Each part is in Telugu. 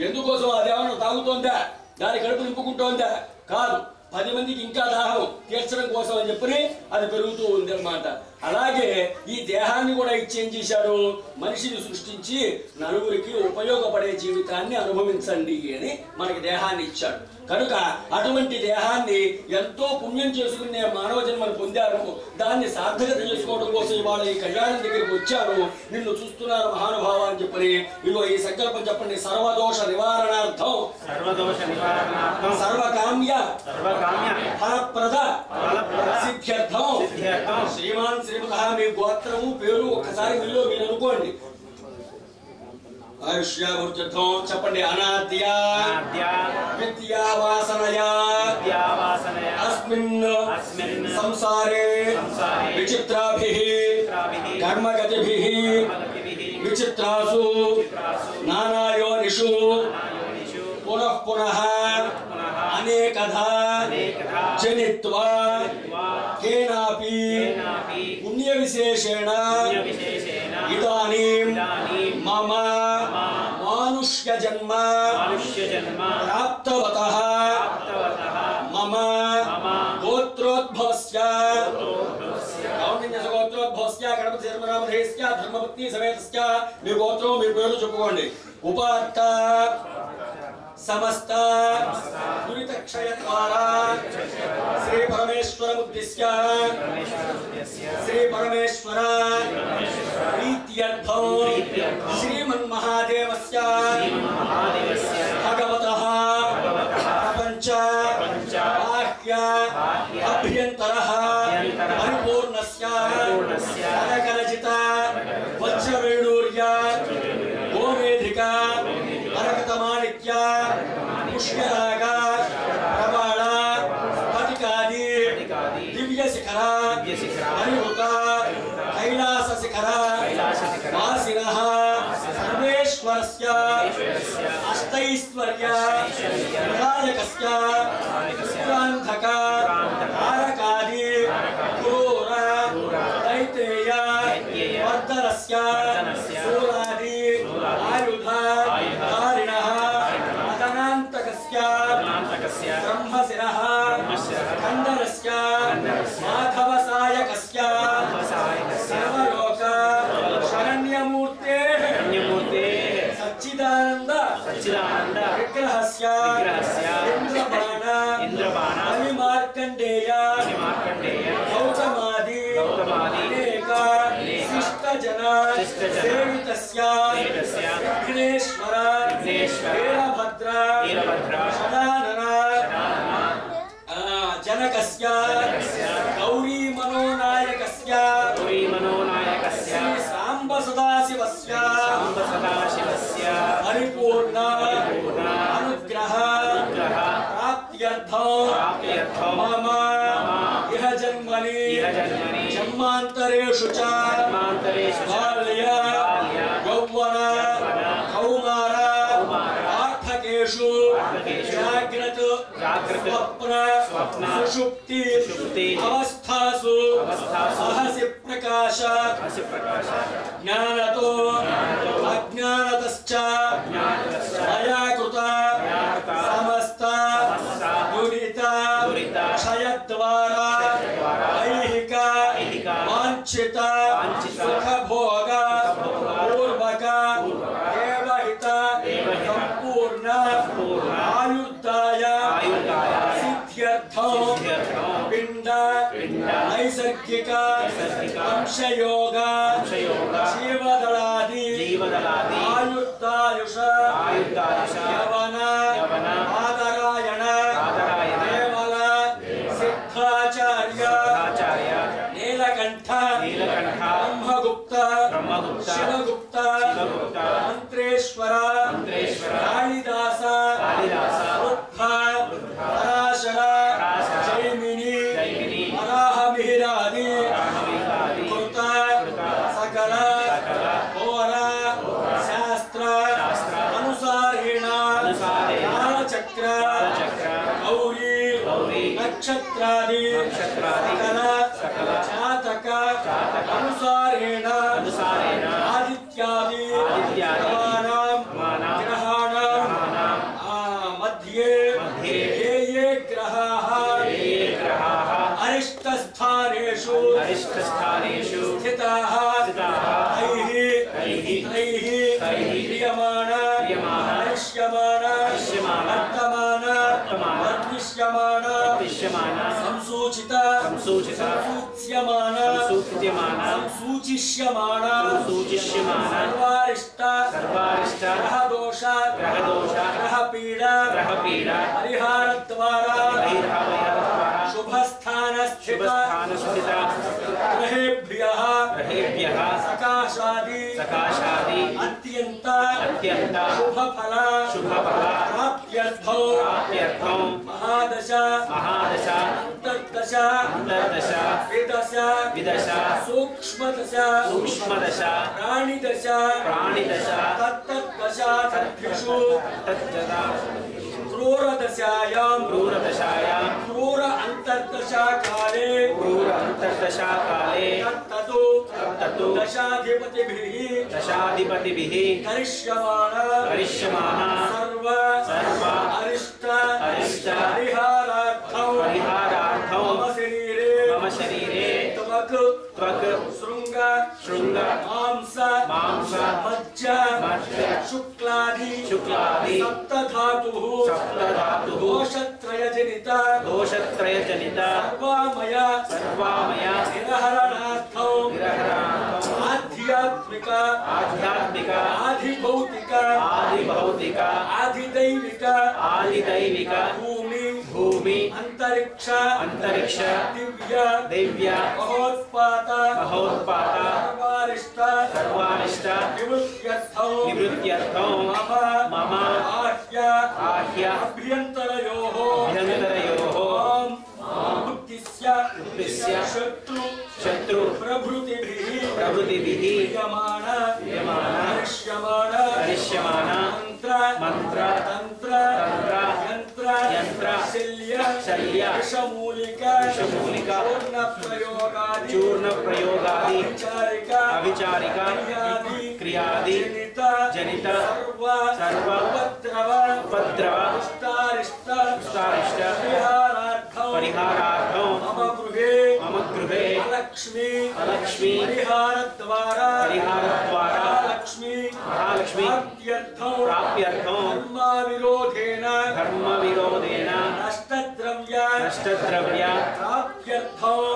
ఎందుకోసం అదేమన్నా తాగుతోందా, దాని కడుపు నింపుకుంటోందా? కాదు, 10 మందికి ఇంకా దాహం తీర్చడం కోసం అని చెప్పని అది పెరుగుతూ ఉంది అన్నమాట. అలాగే ఈ దేహాన్ని కూడా ఇచ్చేం చేశాడు, మనిషిని సృష్టించి నలుగురికి ఉపయోగపడే జీవితాన్ని అనుభవించండి అని మనకి దేహాన్ని ఇచ్చాడు. కనుక అటువంటి దేహాన్ని ఎంతో పుణ్యం చేసుకునే మానవ జన్మను పొందారు. దాన్ని సార్థకత చేసుకోవడం కోసం ఇవాళ ఈ కళ్యాణం దగ్గరికి వచ్చాను, నిన్ను చూస్తున్నారు మహానుభావ అని చెప్పని. ఇదిగో ఈ సంకల్పం చెప్పండి. సర్వదోష నివారణార్థం సర్వకామ్య ఫలప్రద సిద్ధ్యర్థం శ్రీమాన్ శ్రీమత మీ గోత్రము పేరు ఒక్కసారి మీలో మీరు అనుకోండి. ఆయుష్యావృద్ధం చెప్పండి. అనాద్య విద్యావాసనయా అస్మిన్ సంసారే విచిత్రాభిః కర్మగతిభిః విచిత్రాసు నానాయోనిషు పునః పునః అనేకధా జనిత్వా కేనాపి పుణ్య విశేషేణ ఇదానీం మమ మానుష్య జన్మ ప్రాప్తవతః మమ గోత్రోద్భవస్య గోత్రోద్భవస్య గణపతి శర్మరామధేస్య ధర్మపత్ని సమేతస్య మీ గోత్రం మీ పేరు చెప్పుకోండి. ఉపాత్త సమస్త దురిత క్షయ ద్వారా శ్రీ పరమేశ్వరముద్దిశ్య శ్రీ పరమేశ్వర ప్రీత్యర్థం శ్రీమన్మహాదేవస్య భగవతః ప్రపంచ బాహ్య అభ్యంతరః పరిపూర్ణస్య అనకలజిత వజ్రవేణూర్య గోమేధిక అరకతమాణిక్య పుష్యరాగ ప్రమాణ స్ఫటికాది దివ్య శిఖర అనిరుత కైలాస శిఖర వాసినః సర్వేశ్వరస్య అష్టైశ్వర్య వినాయకస్య పురాంధక తారకాది క్రూర దైత్రేయ వర్ధనస్య శూలాది ఆయుధ ధారిణః మదనాంతకస్య బ్రహ్మశిరః ఖండనస్య మాధవసాయకస్య సర్వలోక శరణ్యమూర్తే సచ్చిదానంద విగ్రహస్య ఇంద్రబాణ మార్కండేయ గౌతమాది అనేక శిష్టజన సేవితస్య విఘ్నేశ్వర వీరభద్ర షడానన జనకస్య గౌరీ మనోనాయకస్య శ్రీ సాంబ సదాశివస్య పరిపూర్ణ అనుగ్రహ ప్రాప్త్యర్థం మమ ఇహ జన్మని జన్మాంతరేషు చ బాల్య యౌవన కౌమార వార్ధకేషు జాగ్రత్త స్వప్న సుషుప్తి అవస్థాసు సహసి ప్రకాశ జ్ఞానతో అజ్ఞానతశ్చ మయా కృత సమస్త దురిత క్షయద్వారా ఐహిక వాంఛిత సుఖభోగ పూర్వక దేవహిత సంపూర్ణ ఆయుర్దాయ సిద్ధ్యర్థం పిండ నైసర్గిక వంశయోగ జీవదళాది ఆయుర్దాయుష యవన ఆదరాయణ దేవల సిద్ధాచార్య నీలకంఠ బ్రహ్మగుప్త శివగుప్త మంత్రేశ్వర కాళిదాస పరాశర జైమిని వరాహమిహిరాది కృత సకల ఘోర శాస్త్ర అనుసారేణ కాలచక్ర గౌరీ నక్షత్రాది సకల జాతక అనుసారేణ ఆదిత్యాది గ్రహాణం इष्टस्थानेषु स्थिताः तैः क्रियमाणा हरिष्यमाणा वर्तमाना संसूचिता संसूच्यमाना संसूचिष्यमाना सर्वारिष्टा ग्रहदोष ग्रहपीडा परिहारद्वारा शुभस्थानस्थिता ग्रहेभ्यः सकाशादि अत्यंत शुभफल प्राप्त्यर्थं महादश अंतर्दश विदश सूक्ष्मदश प्राणिदश तत्तद्दशादिषु क्रूरदशायां क्रूर अंतर्दशाकाले तत्ततो दशाधिपतिभिः करिष्यमाणा सर्व अरिष्ट परिहारार्थं मम शरीरे त्वक् शृंग मांस मज्ज शुक्लादि सप्तधातुः दोषत्रयजनित सर्वामय निरहरणार्थं आध्यात्मिक आधिभौतिक आधिदैविक भूमि अंतरिक्ष दिव्य महोत्पात सर्वारिष्ट निवृत्त्यर्थं मम आह्य अभ्यन्तरयोः उत्तिष्य शत्रु प्रभृतिभिः हरिष्यमाण मंत्र तंत्र यंत्र शल्य विषमूलिक चूर्ण प्रयोगादि अविचारिक क्रियादि जनित सर्व उपद्रव उष्टारिष्ट परिहारार्थं मम गृहे अलक्ष्मी परिहारद्वारा महालक्ष्मी प्राप्त्यर्थं धर्मविरोधेन नष्टद्रव्य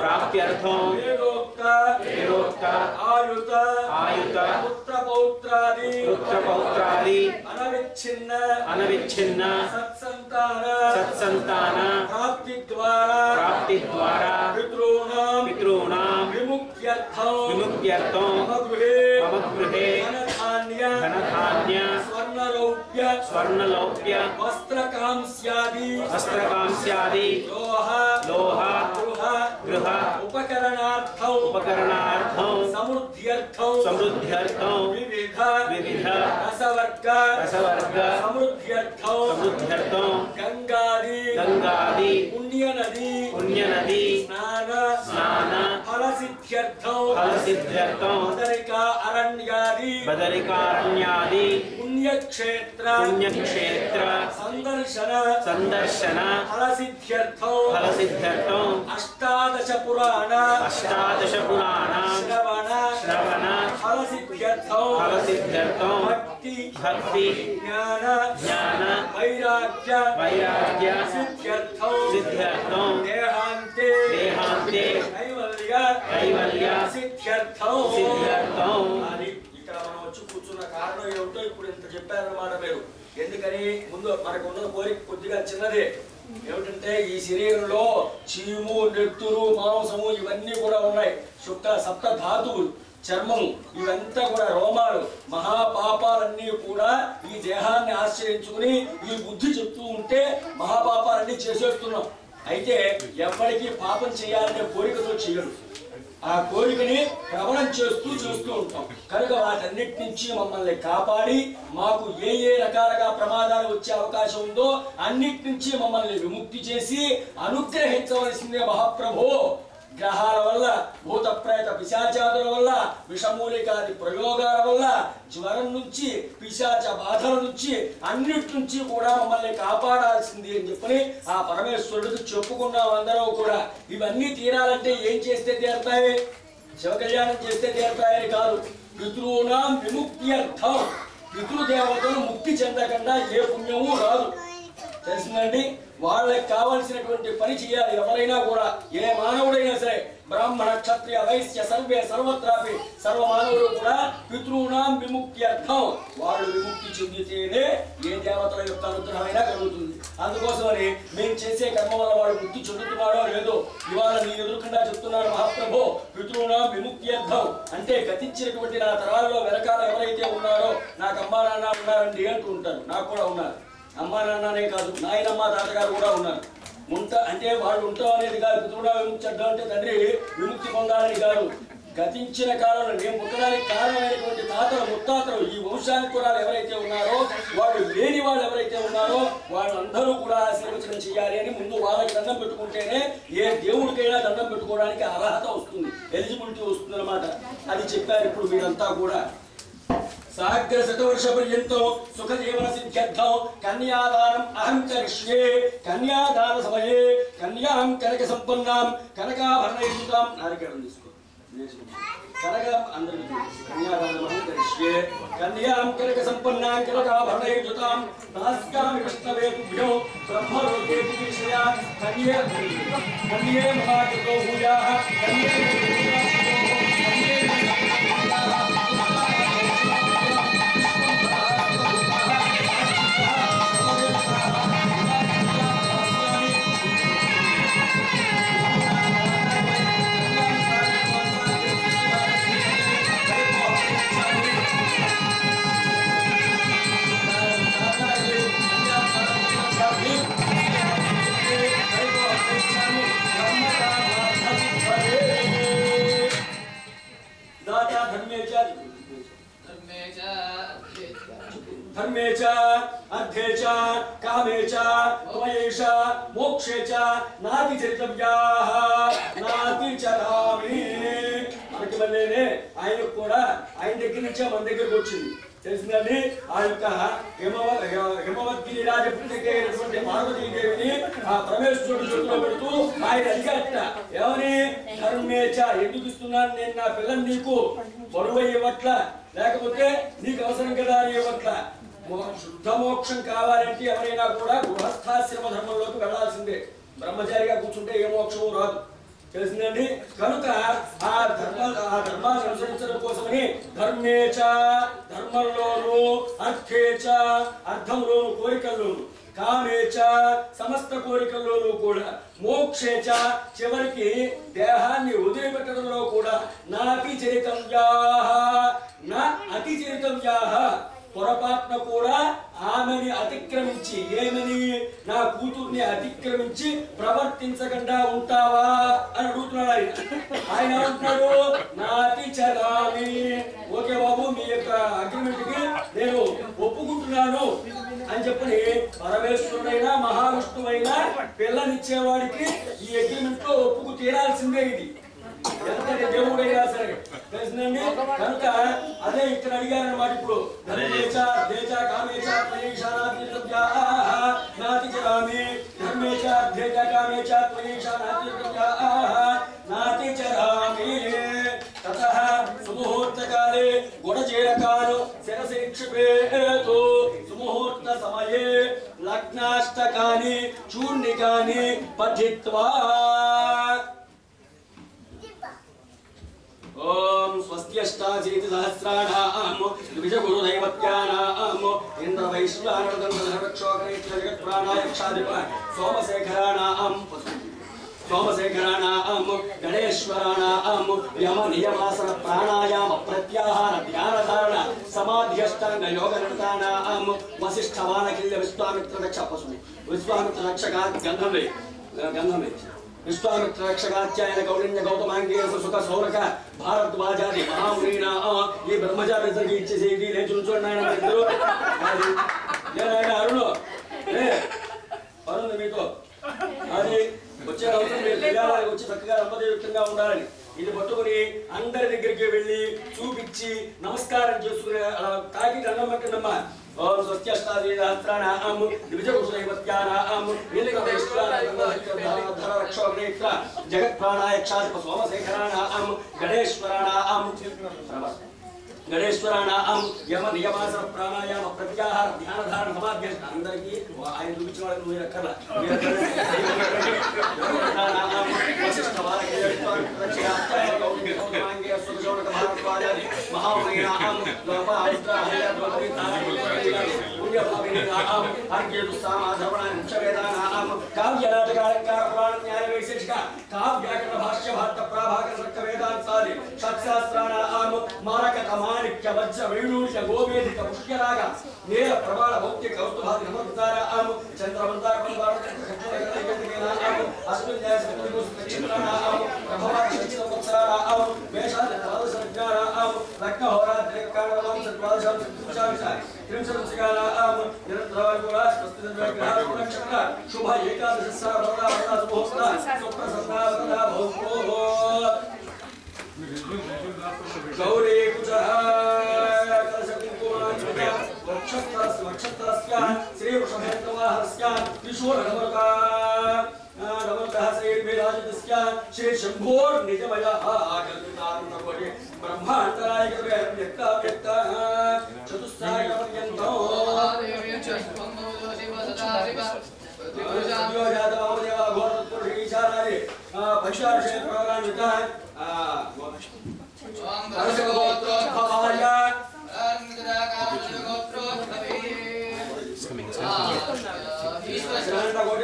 प्राप्त्यर्थं वेदोक्त आयुत पुत्रपौत्रादि अनविच्छिन्न सत्संतान प्राप्तिद्वारा पितॄणां विमुक्त्यर्थं मम गृहे धनधान्य स्वर्णलौप्य वस्त्रकांस्यादि लोह गृह उपकरणार्थं समृद्ध्यर्थं विविध रसवर्ग समृद्ध्यर्थं गंगादि पुण्यनदी स्नान फलसिद्ध्यर्थं बदरिकारण्यादि पुण्यक्षेत्र संदर्शन फलसिद्ध्यर्थं अष्टादश पुराण श्रवण फलसिद्ध्यर्थं भक्ति ज्ञान वैराग्य सिद्ध्यर्थं देहान्ते कैवल्य सिद्ध्यर्थं ఇక్కడ మనం వచ్చి కూర్చున్న కారణం ఏమిటో ఇప్పుడు ఇంత చెప్పారన్నమాట మీరు. ఎందుకని ముందు మనకు ఉన్న కోరిక కొద్దిగా చిన్నదే. ఏమిటంటే ఈ శరీరంలో చీము నెత్తురు మాంసము ఇవన్నీ కూడా ఉన్నాయి. సప్త ధాతువులు చర్మము ఇవంతా కూడా రోమాలు మహాపాపాలన్నీ కూడా ఈ దేహాన్ని ఆశ్రయించుకుని ఈ బుద్ధి చెప్తూ ఉంటే మహాపాపాలన్నీ చేసేస్తున్నాం. అయితే ఎవరికి పాపం చేయాలనే కోరికతో చేయరు. ఆ కోరికని ప్రవణం చేస్తూ ఉంటాం. కనుక వాటన్నిటి నుంచి మమ్మల్ని కాపాడి మాకు ఏ రకాలుగా ప్రమాదాలు వచ్చే అవకాశం ఉందో అన్నిటి నుంచి మమ్మల్ని విముక్తి చేసి అనుగ్రహించవలసిందే మహాప్రభో గ్రహాల వల్ల, భూత ప్రేత పిశాచాదుల వల్ల, విషమూలికాది ప్రయోగాల వల్ల, జ్వరం నుంచి, పిశాచ బాధల నుంచి, అన్నిటి నుంచి కూడా మమ్మల్ని కాపాడాల్సింది అని చెప్పని ఆ పరమేశ్వరుడికి చెప్పుకున్నాం అందరూ కూడా. ఇవన్నీ తీరాలంటే ఏం చేస్తే తీరతాయి? శివ కళ్యాణం చేస్తే తీరతాయని కాదు. పితృనాం విముక్త్యర్థం, పితృదేవతలు ముక్తి చెందకుండా ఏ పుణ్యము రాదు. తెలిసిందండి? వాళ్ళకి కావలసినటువంటి పని చేయాలి ఎవరైనా కూడా, ఏ మానవుడైనా సరే. బ్రాహ్మణ క్షత్రియ వైశ్య సర్వే సర్వత్రాపి సర్వ మానవుడు కూడా పితృనాం విముక్త్యర్థం, వాళ్ళు విముక్తి చెందితేనే ఏ దేవతల యొక్క అనుగ్రహమైనా కలుగుతుంది. అందుకోసమని మేము చేసే కర్మ వల్ల వాడు ముక్తి చెందుతున్నాడో లేదో ఇవాళ మీ ఎదురుకుండా చెప్తున్నారు మహాప్రభు. పితృనాం విముక్త్యర్థం అంటే గతించినటువంటి నా తరాల్లో వెనకాల ఎవరైతే ఉన్నారో, నాకు అమ్మా నాన్న ఉన్నారండి అంటూ ఉంటారు. నాకు కూడా ఉన్నారు అమ్మా నాన్ననే కాదు, నాయనమ్మ తాతగారు కూడా ఉన్నారు. అంటే వాళ్ళు ఉంటాం అనేది కాదు. పితృడా విముక్తి అడ్డం అంటే తండ్రి విముక్తి పొందాలని కాదు. గతించిన కాలంలో నేను పుట్టడానికి కారణమైనటువంటి తాతలు ముత్తాతలు ఈ వంశానికి కూడా ఎవరైతే ఉన్నారో, వాళ్ళు లేని వాళ్ళు ఎవరైతే ఉన్నారో వాళ్ళందరూ కూడా ఆశీర్వచనం చేయాలి అని ముందు వాళ్ళకి దండం పెట్టుకుంటేనే ఏ దేవుడికైనా దండం పెట్టుకోవడానికి అర్హత వస్తుంది, ఎలిజిబిలిటీ వస్తుంది అనమాట. అది చెప్పారు ఇప్పుడు మీరంతా కూడా. సాగ్ర శతవర్ష పర్యంతం సుఖ జీవన సిద్ధ్యర్థం కన్యాదానం అహం కరిష్యే. కన్యాదాన సమయే కన్యాం కనక సంపన్నాం కనకాభరణయుతాం. నారికేళం తీసుకో. కనక అందరికీ కన్యాదానం అహం కరిష్యే. కన్యాం కనక సంపన్నాం కనకాభరణయుతాం నాస్కామి విష్ణవే తుభ్యం బ్రహ్మలోకే విషయా. కన్యే కన్యే మహాకృతో భూయాః. కన్యే धर्मे च अर्थे च कामे च त्वयैष मोक्षे च नाति चरितव्याः नाति चरामि. మనకి మళ్ళీనే ఆయనకు కూడా ఆయన దగ్గర నుంచే మన దగ్గరకు వచ్చింది. తెలిసిందండి? ఆ యొక్క హిమవద్గిరి రాజపుత్రికైనటువంటి పార్వతీదేవిని ఆ పరమేశ్వరుడు చేతిలో పెడుతూ ఆయన అడిగట, ఏమని? ధర్మేచ, ఎందుకు ఇస్తున్నాను నేను నా పిల్లని నీకు? బరువు ఇవ్వట్ల, లేకపోతే నీకు అవసరం కదా అని ఇవ్వట్ల. శుద్ధ మోక్షం కావాలంటే ఎవరైనా కూడా గృహస్థాశ్రమ ధర్మంలోకి వెళ్లాల్సిందే. బ్రహ్మచారిగా కూర్చుంటే ఏ మోక్షము రాదు. తెలిసిందండి? కనుక ఆ ధర్మాన్ని అనుసరించడం కోసమని ధర్మేచ, ధర్మంలోను, అర్థేచ, అర్థంలోను, కోరికల్లోను, కామేచ, సమస్త కోరికల్లోనూ కూడా, మోక్షేచ, చివరికి దేహాన్ని వదిలిపెట్టడంలో కూడా, నాతి చరితవ్యాః, నా అతి చరితవ్యాః, పొరపాటున కూడా ఆమెని అతిక్రమించి, ఏమని? నా కూతుర్ని అతిక్రమించి ప్రవర్తించకుండా ఉంటావా అని అడుగుతున్నాడు ఆయన. ఆయన అంటున్నాడు, నాతి చరామి. ఓకే బాబు, మీ యొక్క అగ్రిమెంట్ కి నేను ఒప్పుకుంటున్నాను అని చెప్పని పరమేశ్వరుడైనా మహావిష్ణువైనా పిల్లనిచ్చేవాడికి ఈ అగ్రిమెంట్ లో ఒప్పుకు తీరాల్సిందే. ఇది ఎంతటి దేవుడైనా సరే. తెలిసిందండి? కనుక అదే ఇక్కడ అడిగారన్నమాట. ఇప్పుడు ధర్మేచ దేచ కామేచ త్వయేష నాతి చరామి. ధర్మేచ దేచ కామేచ త్వయేష నాతి చరామి. తతః సుముహూర్తకాలే గుణచేరకాలు శిరసి క్షిపేతు. సుముహూర్త సమయే లగ్నాష్టకాని చూర్ణికాని పఠిత్వా. ఓం స్వస్త్యష్టాశీతి సహస్రాణాం ద్విజగురుదైవత్యానాం ఇంద్రవైశ్వానరదండరక్షోకరేత్రజగత్ప్రాణాయక్షాధిప సోమశేఖరాణాం గణేశ్వరాణాం యమ నియమాసన ప్రాణాయామ ప్రత్యాహార ధ్యానధారణ సమాధ్యష్టాంగ యోగ నిరతానాం వసిష్ఠవానకిల్య విశ్వామిత్ర రక్ష పశువు విశ్వామిత్ర రక్షగా గంధమే విశ్వామిత్ర రక్షగాధ్యాయన గౌడిన్య గౌతమాంగేయ సుఖ సౌరక భారద్వాజాది మహామునీన. ఈ బ్రహ్మచారి ఇచ్చేసేది నేను చూడండి ఆయన ఇద్దరు. నేను అరుణు అరుణ్ మీతో అది వచ్చే అవసరం మీరు కళ్యాణానికి వచ్చి చక్కగా రంపదేయుక్తంగా द्विजकुशलैवत्यानां नीलकण्ठेश्वराणां जगत्प्राणाय क्षाधिप सोमशेखराणां गणेश्वराणां यम नियमासन प्राणायाम प्रत्याहार ध्यान धारण समाधि అందరికి ఆయన చూపించిన వాళ్ళకి నువ్వు ఎక్కల माणिक्य वज्र वैडूर्य गोमेधिक पुष्यराग नेल प्रबाल भौत्य कौस्तुभादि नमस्कार आम चंद्रमंदार पंबार अस्मिन् जय सत्पुरुष दक्षिणाना आम प्रभवाद शक्ति वत्सराना आम मेषाद पाद संज्ञाना आम लग्न होरा द्रेकानाम सत्वादशम सत्पुरुषांशा त्रिंशत्सकाना आम निरंतरवाद गुणास प्रस्थित ग्रह नक्षत्र शुभ एकादश सावधा वदा सुभोस्ता सुप्रसन्ना वदा भौको गौरी कुचः कलशकुंकुमार्चना वक्षत्रस्य श्री वृषभेन्द्रवाहस्य विशूलनमरुका नमः श्री वेदाजितस्य श्री शंभोर निजमयः आगतनारुणकोटि ब्रह्मांतराय व्यक्ता व्यक्ता चतुस्साय पर्यन्तो पंचाशे प्रोग्राम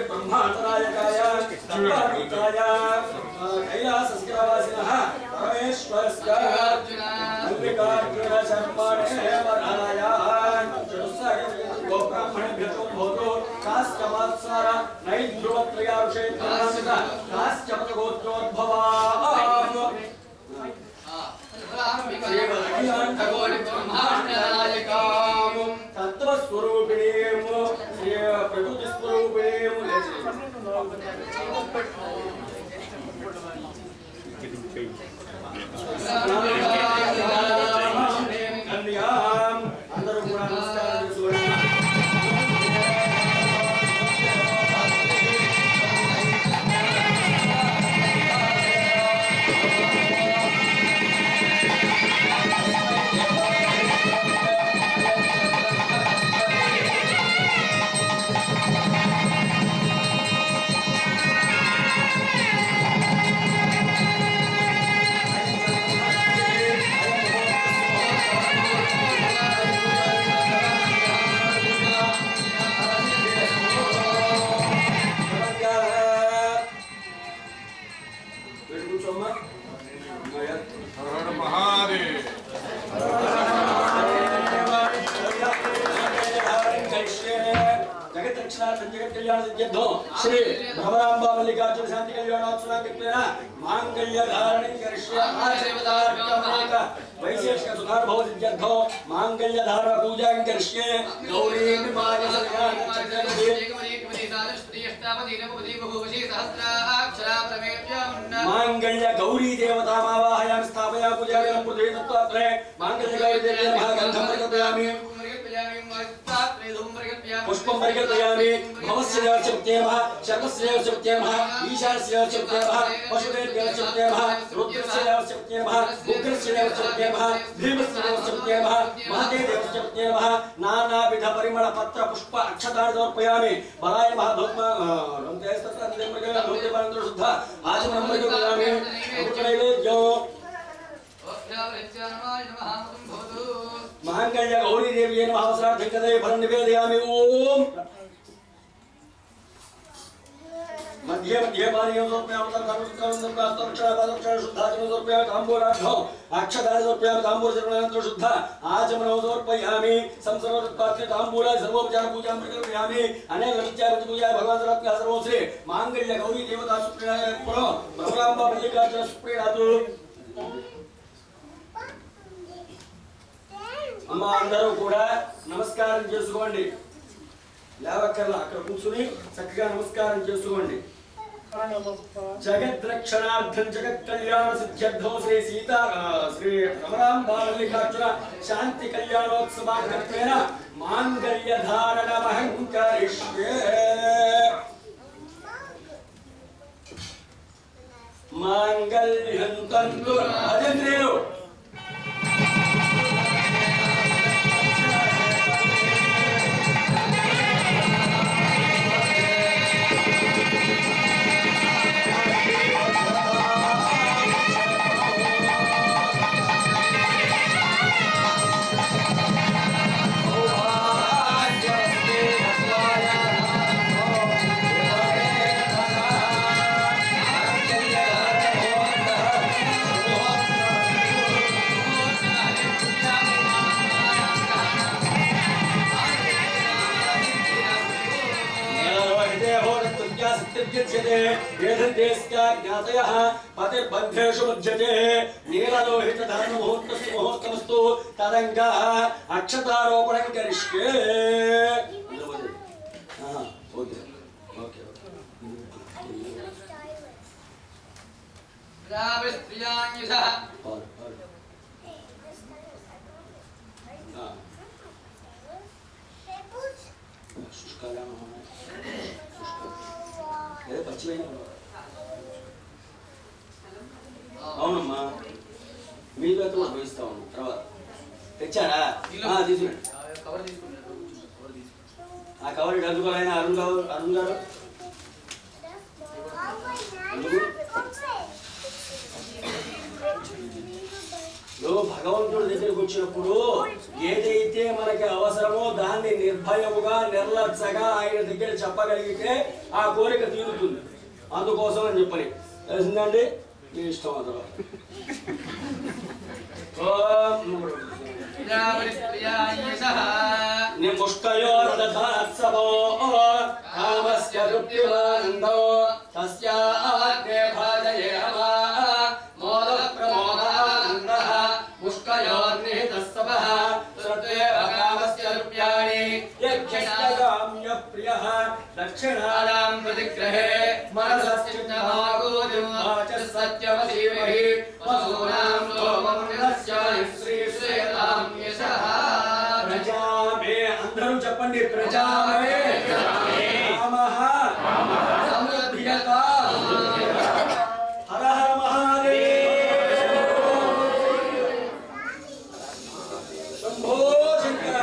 ब्रह्मांतरायकाय कैलासस्यावासिनः परमेश्वरस्य अंबिकार्जुन शर्मणे वरायाः गोब्राह्मणेभ्यो भोतो काश्चमात्सार नैध्रुवत्रयारुषेत्रनामित काश्चमतगोत्रोद्भवा तत्वस्वरूपिणीं प्रकृतिस्वरूपिणीं అందరూ కూడా నమస్కారం చేసుకోండి श्री भ्रमरांबा मल्लिकार्जुन शांति कल्याणोत्सव मांगल्य धारण वैशेषिक सुधार भव सिद्ध्यर्थो मांगल्य धारण पूजा करिष्ये गौरी मांगल्य गौरी देवतामावाहयामि स्थापयामि पूजायामि पुरुषे तत्त्वत्रये मांगल्य गौरी देवतामावाहयामि गन्धं प्रकटयामि पुष्पं परिकल्पयामि भवस्य देवचक्त्येमः शर्वस्य देवचक्त्येमः ईशानस्य देवचक्त्येमः पशुदेवस्य देवचक्त्येमः रुद्रस्य देवचक्त्येमः उग्रस्य देवचक्त्येमः भीमस्य देवचक्त्येमः महते देवचक्त्येमः नानाविध परिमळ पत्र पुष्प अक्षतानि समर्पयामि बलाय महाधूम रन्तेस्तत्र शुद्ध आचमनं परिकल्पयामि नैवेद्यो मांगल्य गौरी देवी नमः सहस्रार्धकदे फलं निवेदयामि ओम मध्ये मध्ये पानीयं समर्पयामि तदक्षरापादक्षर शुद्धाचमनं समर्पयामि ताम्बूलाढ्यो अक्षतानि समर्पयामि ताम्बूलचरणं शुद्ध आचमनं समर्पयामि संसर्वपात्रे ताम्बूल सर्वोपचार पूजां प्रकल्पयामि अनेक विद्यापूजा भगवान् सर्वज्ञ सर्वं श्री मांगल्य गौरी देवता सुप्रियाय पुरो ब्रह्मांबा मल्लिकार्जुन सुप्रियातु అమ్మ అందరూ కూడా నమస్కారం చేసుకోండి లేవక్కర్లా అక్కడ కూర్చుని చక్కగా నమస్కారం చేసుకోండి జగద్రక్షణార్థం జగత్ కళ్యాణ సిద్ధ్యర్థం శ్రీ సీతా శ్రీ భ్రమరాంబా మల్లికార్జున శాంతి కళ్యాణోత్సవార్థత్వేన मांगल्यधारणमहं करिष्ये मांगल्यं तन्तु भजन्त्रेयो पतिर्बद्धेषु बध्यते नीललोहितधर्ममुहूर्तस्तु तदङ्गा अक्षतारोपणं करिष्ये అవునమ్మా మీ వేతలు అనుభవిస్తా ఉన్నాం తర్వాత తెచ్చారా తీసుకురండి ఆ కవర్ అందుకోవాలైనా అరుణ్ గారు భగవంతుడి దగ్గరికి వచ్చినప్పుడు ఏదైతే మనకి అవసరమో దాన్ని నిర్భయముగా నిర్లజ్జగా ఆయన దగ్గర చెప్పగలిగితే ఆ కోరిక తీరుతుంది. అందుకోసం అని చెప్పని తెలిసిందండి. మీ ఇష్టం అదొక నిముష్కయోర్దధాత్సవో కామస్య తృప్తిమానందో తస్యాగ్నే భాజయేమా మోద ప్రమోదానందః ముష్కయోర్నిహితస్తవః శ్రుత్వేవ కామస్య రూప్యాణి యక్షగామ్య ప్రియః దక్షిణానాం ప్రతిగ్రహే మనసశ్చిత్తమాగోదిం వాచ సత్యవసీమహి వసూనాం లోకం నిరస్యాయ శ్రీ శ్రీరాం యశః ప్రజామే అందరూ చెప్పండి ప్రజామే రామః సమృద్ధ్యత హర హర మహాదేవ శంభో శంకర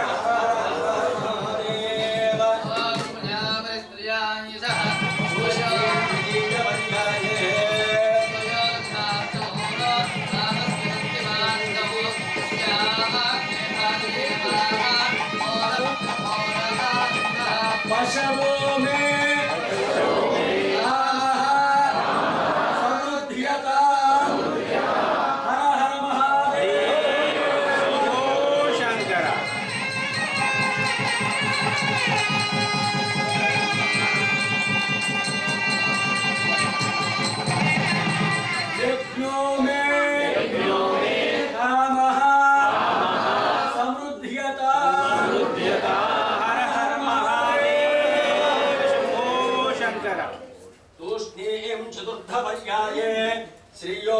पशवो में समृद्ध्यता हर हर महादेव शंकर यज्ञों में कामः समृद्ध्यता तूष्णीं चतुर्थपर्याये श्रियो